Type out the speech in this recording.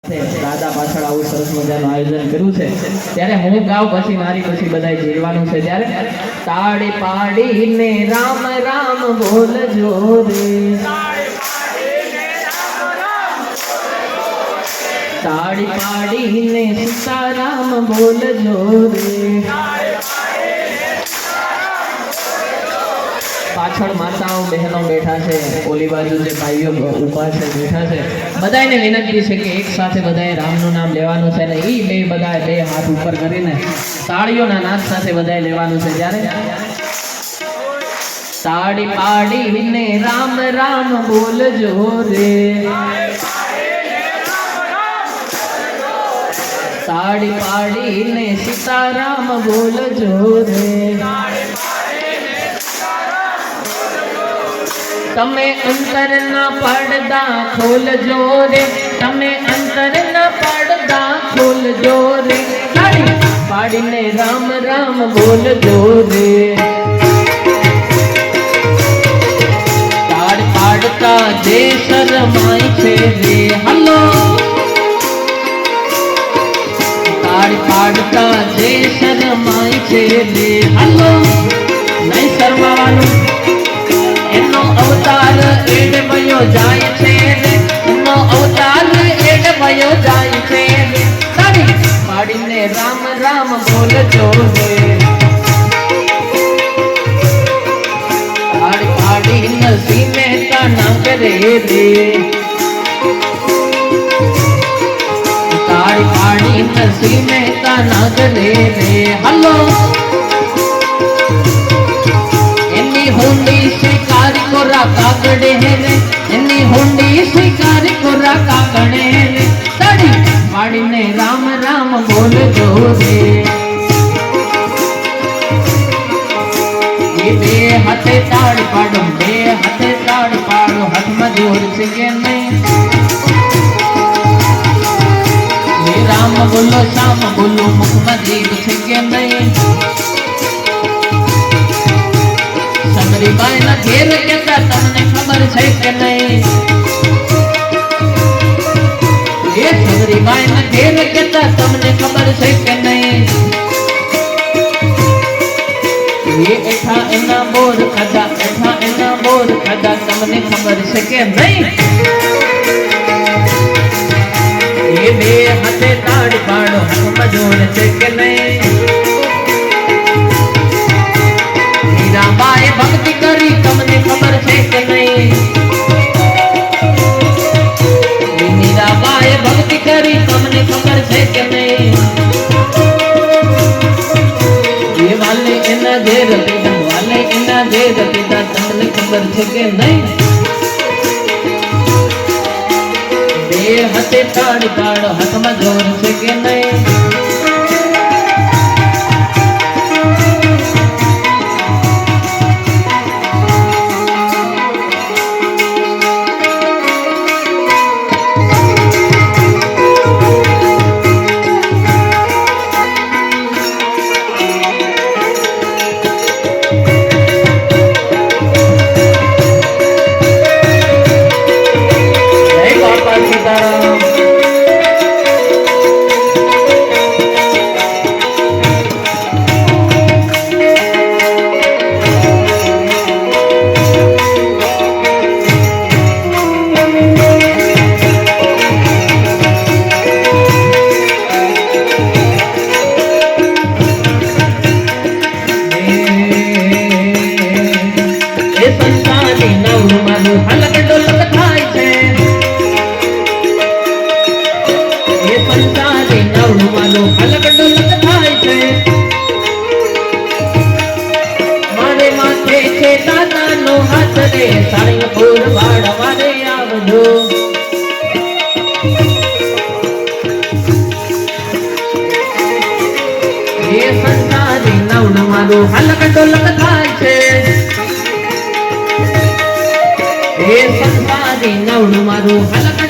દાદા પાછળ આવું સરસ મજાનું આયોજન કર્યું છે ત્યારે હું ગાવ પછી મારી પછી બધાય જીરવાનું છે ત્યારે તાળી પાડીને રામ રામ બોલજો રે તાળી પાડીને સીતારામ બોલજો રે પાછળ માતાઓ બહેનો બેઠા છે ઓલી બાજુ જે ભાઈઓ ઊભા છે બેઠા છે બધાને વિનંતી છે કે એક સાથે બધાએ રામનું નામ લેવાનું છે ને એ બધાએ બે હાથ ઉપર કરીને તાળીઓના નાદ સાથે બધાએ લેવાનું છે જ્યારે તાળી પાડીને રામ રામ બોલજો રે તાળી પાડીને સીતારામ બોલજો રે તમે અંતરના પડદા ખોલજો રે તમે અંતરના પડદા ખોલજો રે તાળી પાડીને રામ રામ બોલજો રે તાળ પાડતા જે શરમાય છે રે હલો તાળ પાડતા જે શરમાય છે રે હલો નહીં શરમાવાનું એનો અવતાર એડમયો જાય છે એનો અવતાર એડમયો જાય છે તાળી પાડીને રામ રામ બોલજો રે તાળી પાડીને સીને તાના કરે રે તાળી પાડીને સીને તાના કરે રે હલો हुंडी शिकार कोरा कागड़े रे एनी हुंडी शिकार कोरा कागड़े रे ताड़ी पाड़ीने राम राम बोलजो रे ये बे हाथे ताड़ पाड़ो बे हाथे ताड़ पाड़ो हाथ में जोर से के नहीं ये राम बोलो श्याम बोलो मुख में जीव से के नहीं बाई ना घेर कहता तमने खबर है कि नहीं ये सबरी बाई ना घेर कहता तमने खबर है कि नहीं ये एठा एना बोर खदा तमने खबर है कि नहीं ये बे हाथे ताड़ पाड़ो हाथ मजोर है कि नहीं मीराबाई भक्ति करी तमने खबर है कि नहीं मीराबाई भक्ति करी तमने खबर है कि नहीं ये वाले इना देर पिता तमने खबर है कि नहीं बे हाथे ताड़ पाड़ो हाथ में जोर है कि नहीं हलक डोलक थाय छे हे संसारी नवडू मारू हलक